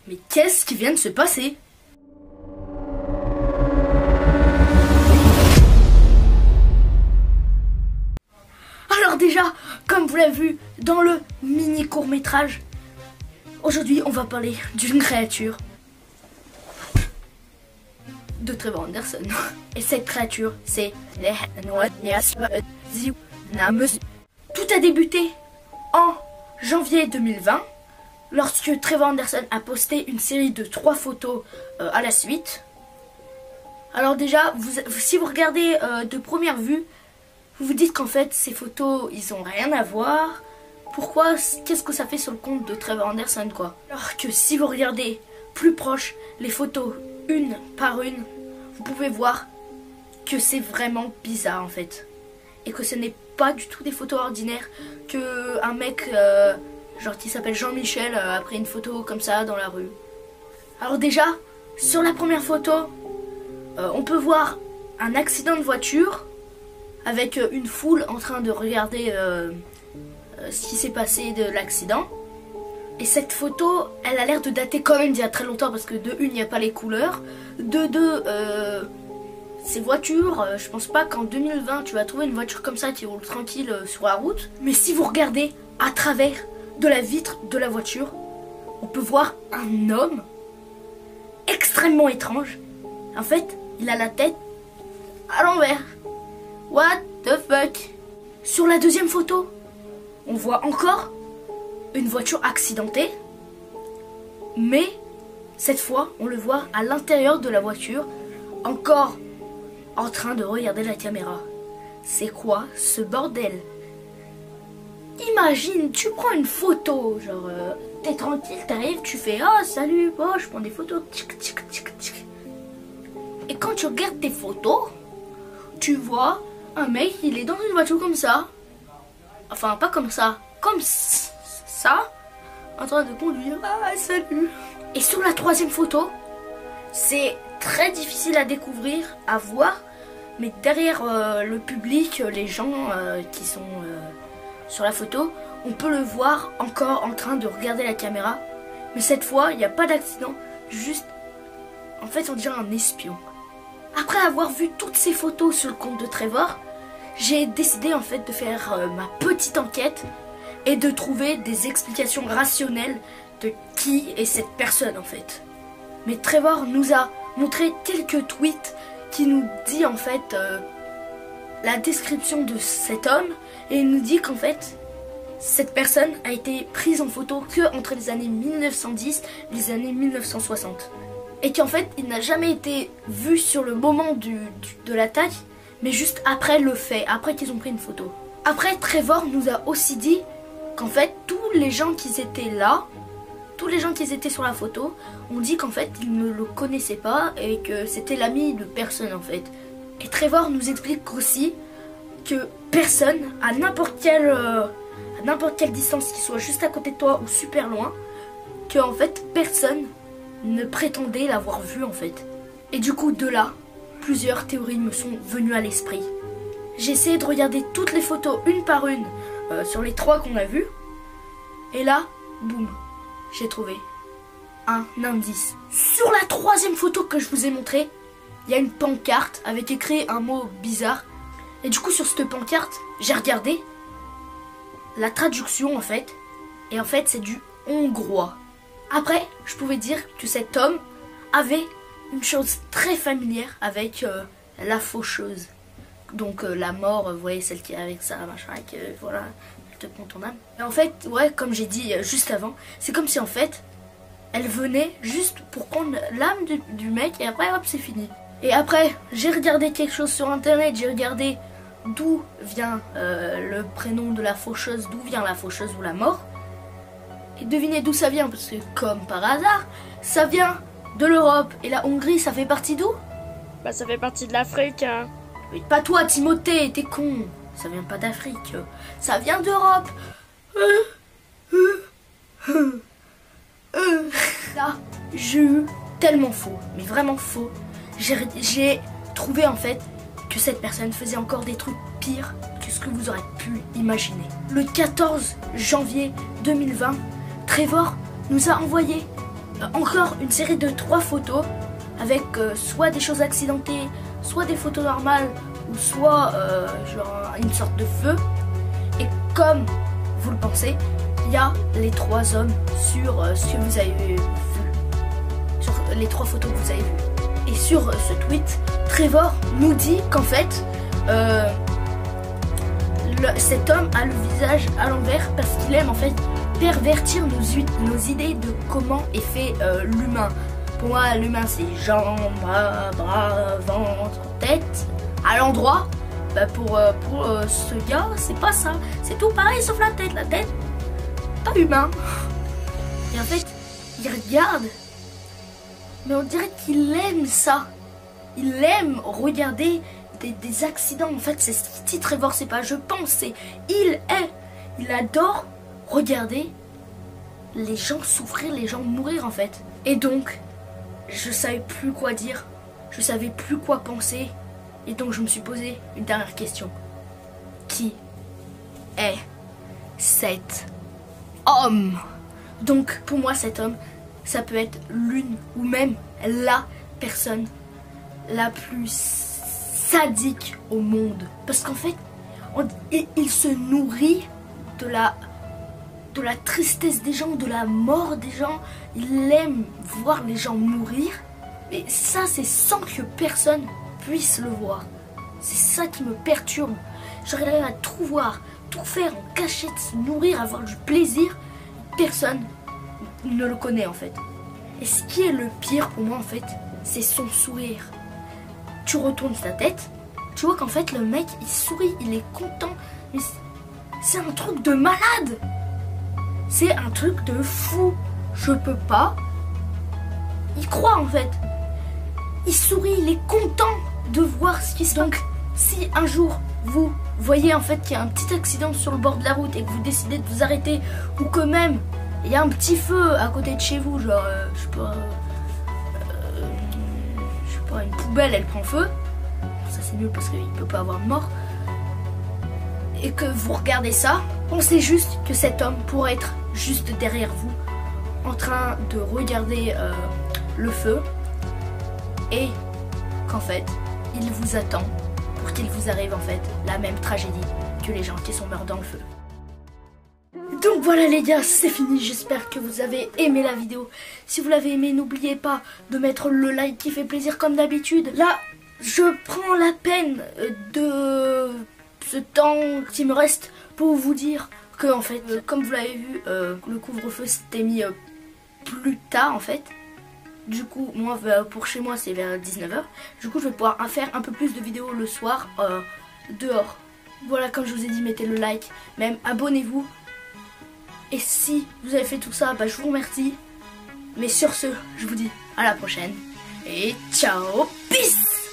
Mais qu'est-ce qui vient de se passer? Alors déjà, comme vous l'avez vu dans le mini court-métrage, aujourd'hui on va parler d'une créature de Trevor Anderson. Et cette créature, c'est tout a débuté en janvier 2020, lorsque Trevor Anderson a posté une série de 3 photos à la suite. Alors déjà, si vous regardez de première vue, vous vous dites qu'en fait ces photos, ils ont rien à voir. Pourquoi? Qu'est-ce que ça fait sur le compte de Trevor Anderson, quoi? Alors que si vous regardez plus proche les photos une par une, vous pouvez voir que c'est vraiment bizarre en fait. Et que ce n'est pas du tout des photos ordinaires, que un mec genre qui s'appelle Jean-Michel a pris une photo comme ça dans la rue. Alors déjà, sur la première photo, on peut voir un accident de voiture avec une foule en train de regarder ce qui s'est passé de l'accident. Et cette photo, elle a l'air de dater quand même d'il y a très longtemps, parce que de une, il n'y a pas les couleurs, de deux, ces voitures, je pense pas qu'en 2020 tu vas trouver une voiture comme ça qui roule tranquille sur la route. Mais si vous regardez à travers de la vitre de la voiture, on peut voir un homme extrêmement étrange. En fait, il a la tête à l'envers. What the fuck? Sur la deuxième photo, on voit encore une voiture accidentée, mais cette fois on le voit à l'intérieur de la voiture, encore en train de regarder la caméra. C'est quoi ce bordel? Imagine, tu prends une photo, genre t'es tranquille, t'arrives, tu fais ah salut, oh, je prends des photos, tchic, tchic, tchic, tchic. Et quand tu regardes tes photos, tu vois un mec, il est dans une voiture comme ça, enfin pas comme ça, comme ça, en train de conduire. Ah, salut. Et sur la troisième photo, c'est très difficile à découvrir, à voir, mais derrière le public, les gens qui sont sur la photo, on peut le voir encore en train de regarder la caméra. Mais cette fois, il n'y a pas d'accident, juste, en fait, on dirait un espion. Après avoir vu toutes ces photos sur le compte de Trevor, j'ai décidé en fait de faire ma petite enquête et de trouver des explications rationnelles de qui est cette personne en fait. Mais Trevor nous a montré quelques tweets qui nous dit en fait la description de cet homme, et il nous dit qu'en fait cette personne a été prise en photo que entre les années 1910 et les années 1960. Et qu'en fait il n'a jamais été vu sur le moment de l'attaque, mais juste après le fait, après qu'ils ont pris une photo. Après, Trevor nous a aussi dit qu'en fait tous les gens qui étaient là, tous les gens qui étaient sur la photo, ont dit qu'en fait ils ne le connaissaient pas et que c'était l'ami de personne en fait. Et Trevor nous explique aussi que personne, à n'importe quelle distance, qu'il soit juste à côté de toi ou super loin, que en fait personne ne prétendait l'avoir vu en fait. Et du coup de là, plusieurs théories me sont venues à l'esprit. J'ai essayé de regarder toutes les photos une par une sur les 3 qu'on a vues. Et là, boum, j'ai trouvé un indice. Sur la 3e photo que je vous ai montrée, il y a une pancarte avec écrit un mot bizarre. Et du coup sur cette pancarte, j'ai regardé la traduction en fait. Et en fait c'est du hongrois. Après, je pouvais dire que cet homme avait une chose très familière avec la faucheuse. Donc la mort, vous voyez, celle qui est avec ça, machin, et voilà, elle te prend ton âme. Et en fait, ouais, comme j'ai dit juste avant, c'est comme si en fait, elle venait juste pour prendre l'âme du mec, et après, hop, c'est fini. Et après, j'ai regardé quelque chose sur internet, j'ai regardé d'où vient le prénom de la faucheuse, d'où vient la faucheuse ou la mort. Et devinez d'où ça vient, parce que comme par hasard, ça vient de l'Europe. Et la Hongrie, ça fait partie d'où? Bah ça fait partie de l'Afrique. Hein. Mais pas toi, Timothée, t'es con. Ça vient pas d'Afrique, ça vient d'Europe. Là, j'ai eu tellement faux, mais vraiment faux. J'ai trouvé en fait que cette personne faisait encore des trucs pires que ce que vous aurez pu imaginer. Le 14 janvier 2020, Trevor nous a envoyé encore une série de 3 photos avec soit des choses accidentées, soit des photos normales, ou soit genre une sorte de feu. Et comme vous le pensez, il y a les 3 hommes sur ce que vous avez vu, sur les 3 photos que vous avez vues. Et sur ce tweet, Trevor nous dit qu'en fait, cet homme a le visage à l'envers parce qu'il aime en fait pervertir nos idées de comment est fait l'humain. Pour moi, l'humain c'est jambes, bras, ventre, tête. À l'endroit, bah pour ce gars, c'est pas ça. C'est tout pareil sauf la tête. La tête, pas humain. Et en fait, il regarde, mais on dirait qu'il aime ça. Il aime regarder des accidents. En fait, c'est ce qu'il dit Trevor, c'est pas je pense, c'est il adore regarder les gens souffrir, les gens mourir en fait. Et donc, je savais plus quoi dire, je savais plus quoi penser. Et donc je me suis posé une dernière question. Qui est cet homme? Donc pour moi cet homme, ça peut être l'une ou même la personne la plus sadique au monde. Parce qu'en fait, il se nourrit de la tristesse des gens, de la mort des gens. Il aime voir les gens mourir. Mais ça, c'est sans que personne puisse le voir. C'est ça qui me perturbe. J'arrive à tout voir, tout faire en cachette, se nourrir, avoir du plaisir. Personne ne le connaît en fait. Et ce qui est le pire pour moi en fait, c'est son sourire. Tu retournes sa tête, tu vois qu'en fait le mec il sourit, il est content. Mais c'est un truc de malade. C'est un truc de fou. Je peux pas y croire en fait. Il sourit, il est content de voir ce qui se passe. Donc si un jour vous voyez en fait qu'il y a un petit accident sur le bord de la route et que vous décidez de vous arrêter, ou que même il y a un petit feu à côté de chez vous, genre je sais pas, une poubelle elle prend feu, ça c'est mieux parce qu'il ne peut pas avoir de mort, et que vous regardez ça, pensez juste que cet homme pourrait être juste derrière vous en train de regarder le feu, et qu'en fait il vous attend pour qu'il vous arrive en fait la même tragédie que les gens qui sont morts dans le feu. Donc voilà les gars, c'est fini, j'espère que vous avez aimé la vidéo. Si vous l'avez aimé, n'oubliez pas de mettre le like qui fait plaisir comme d'habitude. Là, je prends la peine de ce temps qui me reste pour vous dire que en fait, comme vous l'avez vu, le couvre-feu s'était mis plus tard en fait. Du coup, moi, pour chez moi, c'est vers 19 h. Du coup, je vais pouvoir faire un peu plus de vidéos le soir dehors. Voilà, comme je vous ai dit, mettez le like, même abonnez-vous. Et si vous avez fait tout ça, bah, je vous remercie. Mais sur ce, je vous dis à la prochaine. Et ciao, peace!